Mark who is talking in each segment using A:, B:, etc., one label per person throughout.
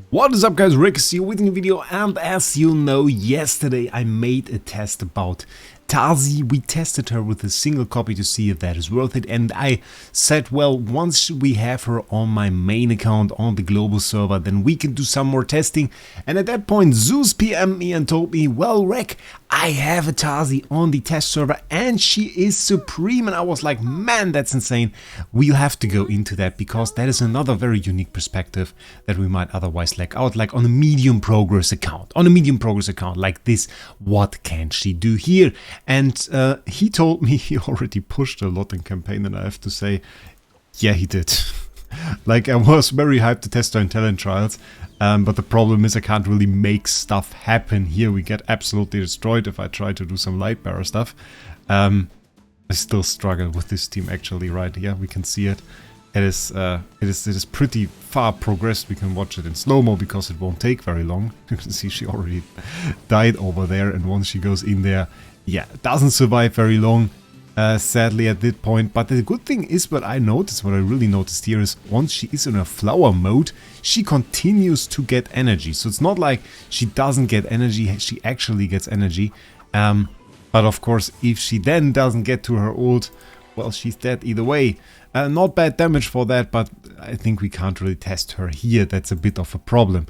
A: What is up guys, Wraec here with a new video, and as you know, yesterday I made a test about Tasi. We tested her with a single copy to see if that is worth it, and I said, well, once we have her on my main account on the global server, then we can do some more testing. And at that point Zeus PM'd me and told me, well Wraec, I have a Tasi on the test server and she is supreme. And I was like, man, that's insane. We'll have to go into that because that is another very unique perspective that we might otherwise lack out, like on a medium progress account. On a medium progress account like this, what can she do here? And he told me he already pushed a lot in campaign, and I have to say, yeah, he did. Like, I was very hyped to test her in talent trials, but the problem is I can't really make stuff happen here. We get absolutely destroyed if I try to do some light bearer stuff. I still struggle with this team actually, right here. We can see it. It is pretty far progressed. We can watch it in slow-mo because it won't take very long. You can see she already died over there, and once she goes in there, yeah, it doesn't survive very long, sadly at that point. But the good thing is, what I really noticed here is, once she is in a flower mode, she continues to get energy. So it's not like she doesn't get energy, she actually gets energy. But of course, if she then doesn't get to her ult, well, she's dead either way. Not bad damage for that, but I think we can't really test her here. That's a bit of a problem.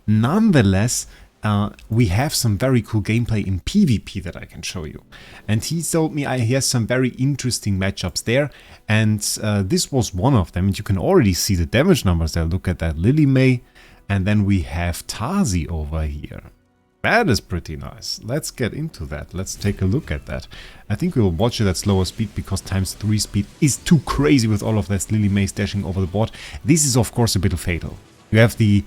A: Nonetheless, we have some very cool gameplay in PvP that I can show you. And he told me he has some very interesting matchups there. And this was one of them. And you can already see the damage numbers there. Look at that, Lily May. And then we have Tasi over here. That is pretty nice. Let's get into that. Let's take a look at that. I think we'll watch it at slower speed because ×3 speed is too crazy with all of that Lily May dashing over the board. This is of course a bit fatal. You have the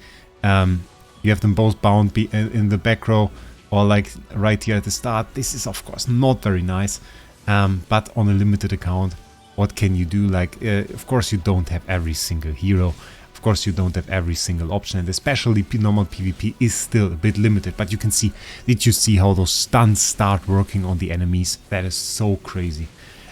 A: you have them both bound in the back row, or like right here at the start. This is of course not very nice, but on a limited account, what can you do? Like, of course you don't have every single hero. Of course you don't have every single option, and especially normal PvP is still a bit limited. But you can see, did you see how those stuns start working on the enemies? That is so crazy.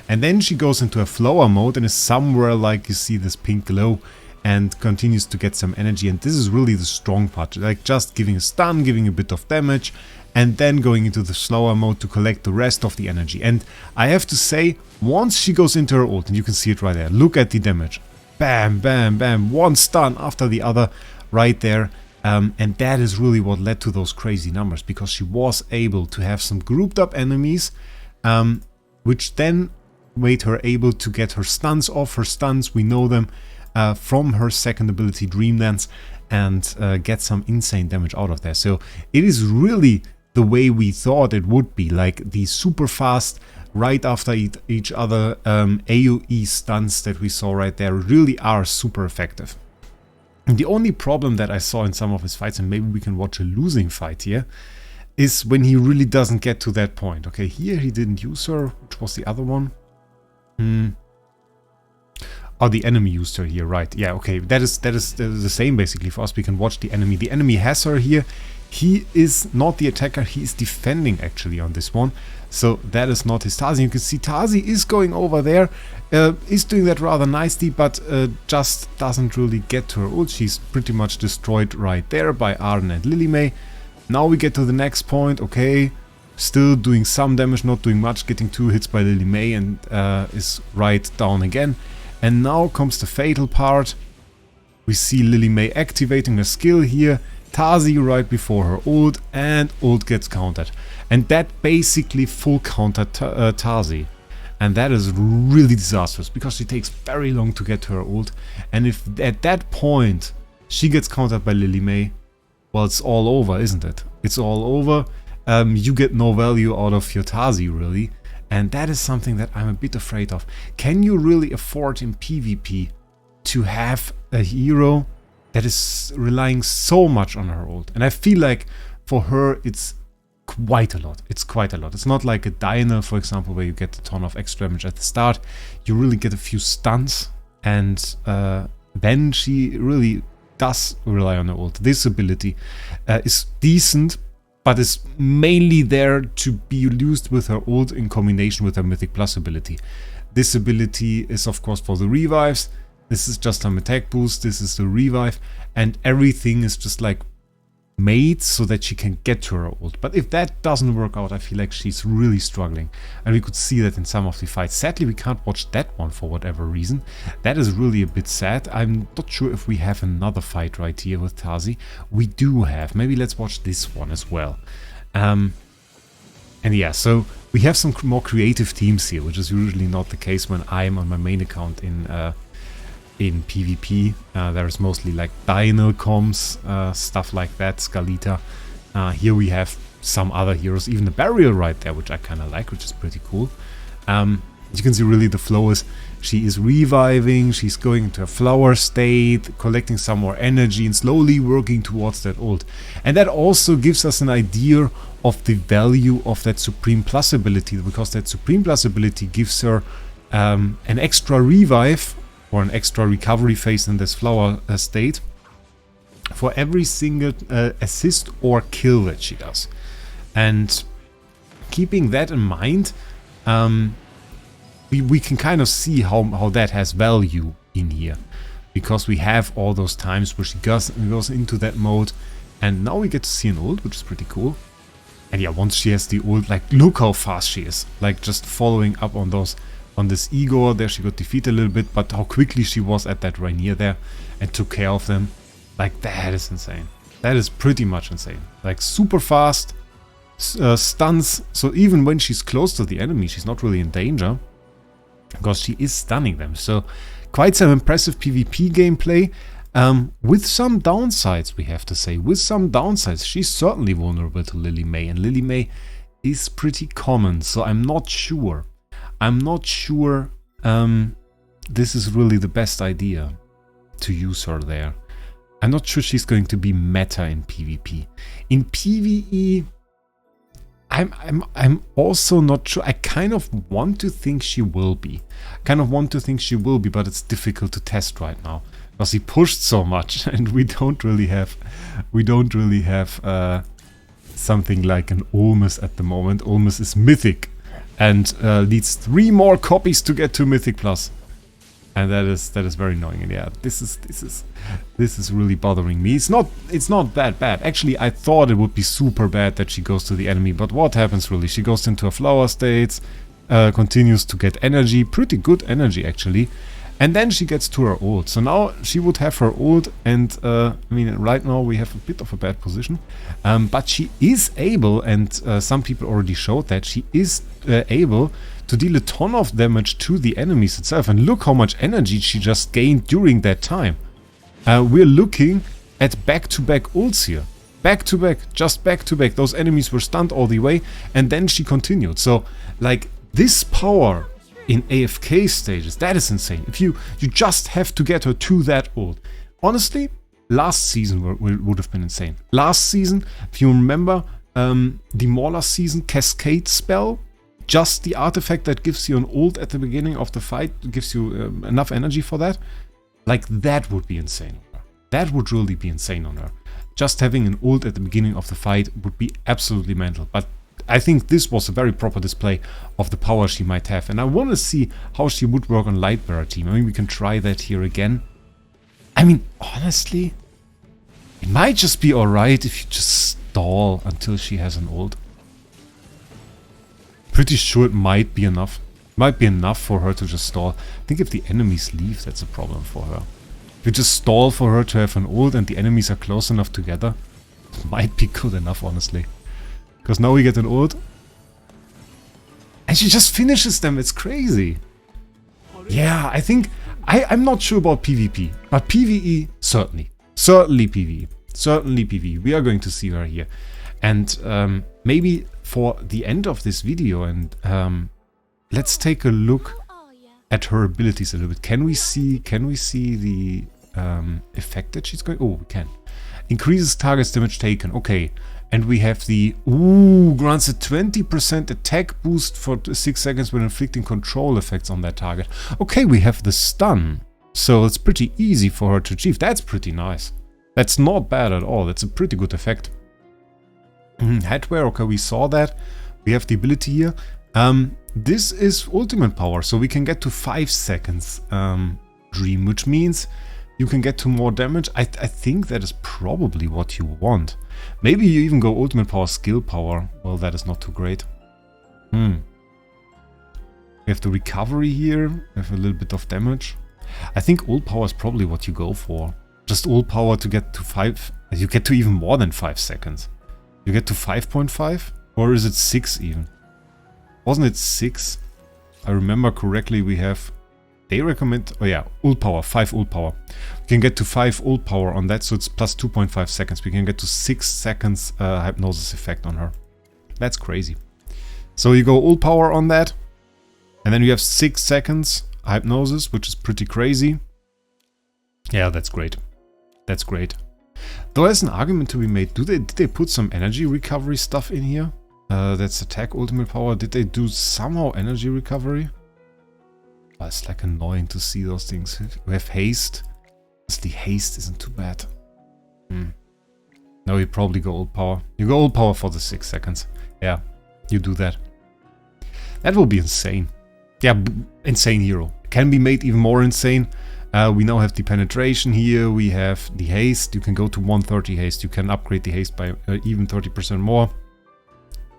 A: And then she goes into a flower mode and is somewhere like you see this pink glow and continues to get some energy. And this is really the strong part, like just giving a stun, giving a bit of damage, and then going into the slower mode to collect the rest of the energy. And I have to say, once she goes into her ult, and you can see it right there, look at the damage. Bam, bam, bam, one stun after the other right there. And that is really what led to those crazy numbers, because she was able to have some grouped up enemies, which then made her able to get her stuns off. Her stuns, we know them from her second ability, Dream Dance, and get some insane damage out of there. So it is really the way we thought it would be, like the super fast, right after each other AoE stuns that we saw right there really are super effective. And the only problem that I saw in some of his fights, and maybe we can watch a losing fight here, is when he really doesn't get to that point. Okay, here he didn't use her. Which was the other one? Oh, the enemy used her here, right? Yeah, okay, that is the same basically for us. We can watch the enemy. The enemy has her here. He is not the attacker, he is defending actually on this one. So that is not his Tasi. You can see Tasi is going over there, is doing that rather nicely, but just doesn't really get to her ult. She's pretty much destroyed right there by Arden and Lily May. Now we get to the next point. Okay, still doing some damage, not doing much, getting 2 hits by Lily May, and is right down again. And now comes the fatal part. We see Lily May activating her skill here. Tasi right before her ult, and ult gets countered. And that basically full countered Tasi. And that is really disastrous, because she takes very long to get to her ult. And if at that point she gets countered by Lily May, well, it's all over, isn't it? It's all over. You get no value out of your Tasi, really. And that is something that I'm a bit afraid of. Can you really afford in PvP to have a hero that is relying so much on her ult? And I feel like for her it's quite a lot. It's quite a lot. It's not like a Diner, for example, where you get a ton of extra damage at the start. You really get a few stuns, and then she really does rely on her ult. This ability is decent, but is mainly there to be used with her ult in combination with her Mythic Plus ability. This ability is of course for the revives, This is just some attack boost, this is the revive, and everything is just like made so that she can get to her ult. But if that doesn't work out, I feel like she's really struggling. And we could see that in some of the fights. Sadly, we can't watch that one for whatever reason. That is really a bit sad. I'm not sure if we have another fight right here with Tasi. We do have. Maybe let's watch this one as well. And yeah, so we have some more creative teams here, which is usually not the case when I'm on my main account in PvP. There's mostly like Dino comms, stuff like that, Scalita. Here we have some other heroes, even the Burial right there, which I kind of like, which is pretty cool. You can see really the flow is, she is reviving, she's going into a flower state, collecting some more energy and slowly working towards that ult. And that also gives us an idea of the value of that Supreme Plus ability, because that Supreme Plus ability gives her an extra revive or an extra recovery phase in this flower state for every single assist or kill that she does. And keeping that in mind, we can kind of see how that has value in here, because we have all those times where she goes into that mode, and now we get to see an ult, which is pretty cool. And yeah, once she has the ult, like, look how fast she is, like just following up on those, on this Igor. There she got defeated a little bit, but how quickly she was at that Rainier there and took care of them, like, that is insane. That is pretty much insane. Like, super fast, stuns, so even when she's close to the enemy, she's not really in danger, because she is stunning them. So quite some impressive PvP gameplay, with some downsides, we have to say. With some downsides. She's certainly vulnerable to Lily May, and Lily May is pretty common, so I'm not sure. This is really the best idea to use her there. I'm not sure she's going to be meta in PvP. In PvE, I'm also not sure. I kind of want to think she will be. But it's difficult to test right now, because he pushed so much, and we don't really have something like an Olmus at the moment. Olmus is mythic and needs 3 more copies to get to Mythic Plus, and that is very annoying. And yeah, this is really bothering me. It's not that bad. Actually, I thought it would be super bad that she goes to the enemy, but what happens really? She goes into a flower state, continues to get energy, pretty good energy actually, and then she gets to her ult. So now she would have her ult, and I mean, right now we have a bit of a bad position, but she is able, and some people already showed that she is able to deal a ton of damage to the enemies itself. And look how much energy she just gained during that time. We're looking at back-to-back ults here. Just back-to-back. Those enemies were stunned all the way, and then she continued. So, like, this power in AFK stages, that is insane. If you just have to get her to that ult. Honestly, last season would have been insane. Last season, if you remember, the Mauler season Cascade spell, just the artifact that gives you an ult at the beginning of the fight, gives you enough energy for that, like, that would be insane. That would really be insane on her. Just having an ult at the beginning of the fight would be absolutely mental. But I think this was a very proper display of the power she might have. And I want to see how she would work on Lightbearer team. I mean, we can try that here again. I mean, honestly, it might just be alright if you just stall until she has an ult. Pretty sure it might be enough. Might be enough for her to just stall. I think if the enemies leave, that's a problem for her. If you just stall for her to have an ult and the enemies are close enough together, it might be good enough, honestly. Because now we get an ult, and she just finishes them. It's crazy. Yeah, I think... I'm not sure about PvP, but PvE, certainly. Certainly PvE. Certainly PvE. We are going to see her here. And maybe for the end of this video, and let's take a look at her abilities a little bit. Can we see the effect that she's going? Oh, we can. Increases target's damage taken. Okay. And we have the grants a 20% attack boost for 6 seconds when inflicting control effects on that target. Okay, we have the stun. So it's pretty easy for her to achieve. That's pretty nice. That's not bad at all. That's a pretty good effect. Headwear, okay, we saw that. We have the ability here. This is ultimate power, so we can get to 5 seconds Dream, which means you can get to more damage. I think that is probably what you want. Maybe you even go ultimate power, skill power. Well, that is not too great. We have the recovery here. We have a little bit of damage. I think ult power is probably what you go for. Just ult power to get to 5. You get to even more than 5 seconds. You get to 5.5? Or is it 6 even? Wasn't it 6? I remember correctly we have... They recommend... Oh yeah, ult power. 5 ult power. We can get to 5 ult power on that, so it's plus 2.5 seconds. We can get to 6 seconds hypnosis effect on her. That's crazy. So you go ult power on that. And then you have 6 seconds hypnosis, which is pretty crazy. Yeah, that's great. That's great. Though there's an argument to be made. Did they put some energy recovery stuff in here? That's attack ultimate power. Did they do somehow energy recovery? Oh, it's like annoying to see those things. We have haste. The haste isn't too bad. No, you probably go ult power. You go ult power for the 6 seconds. Yeah, you do that. That will be insane. Yeah, insane hero. Can be made even more insane. We now have the penetration here. We have the haste. You can go to 130 haste. You can upgrade the haste by even 30% more.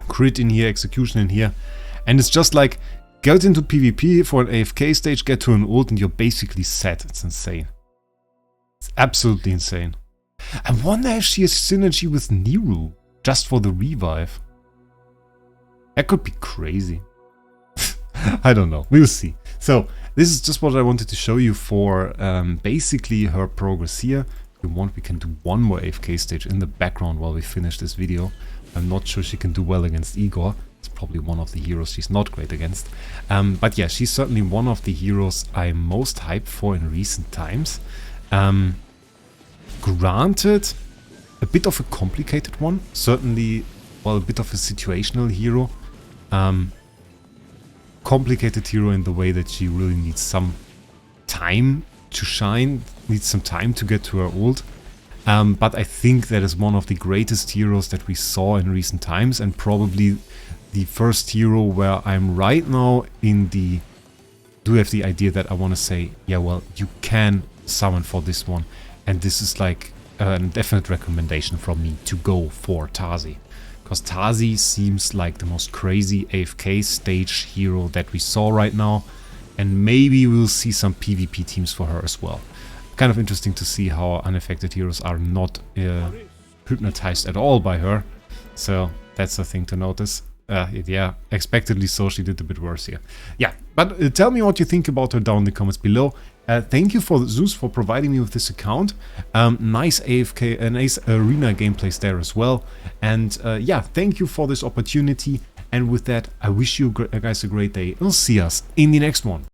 A: Crit in here, execution in here. And it's just like, get into PvP for an AFK stage, get to an ult, and you're basically set. It's insane. It's absolutely insane. I wonder if she has synergy with Niru, just for the revive. That could be crazy. I don't know. We'll see. So, this is just what I wanted to show you for basically her progress here. If you want, we can do one more AFK stage in the background while we finish this video. I'm not sure she can do well against Igor. It's probably one of the heroes she's not great against. But yeah, she's certainly one of the heroes I'm most hyped for in recent times. Granted, a bit of a complicated one. Certainly, well, a bit of a situational hero. Complicated hero in the way that she really needs some time to shine, needs some time to get to her ult. But I think that is one of the greatest heroes that we saw in recent times, and probably the first hero where I'm right now in the... do have the idea that I want to say, yeah, well, you can summon for this one. And this is like a definite recommendation from me to go for Tasi. Because Tasi seems like the most crazy AFK stage hero that we saw right now. And maybe we'll see some PvP teams for her as well. Kind of interesting to see how unaffected heroes are not hypnotized at all by her. So that's a thing to notice. Yeah, expectedly so, she did a bit worse here. Yeah, but tell me what you think about her down in the comments below. Thank you for Zeus for providing me with this account. Nice AFK, nice arena gameplays there as well. And yeah, thank you for this opportunity. And with that, I wish you guys a great day. We'll see us in the next one.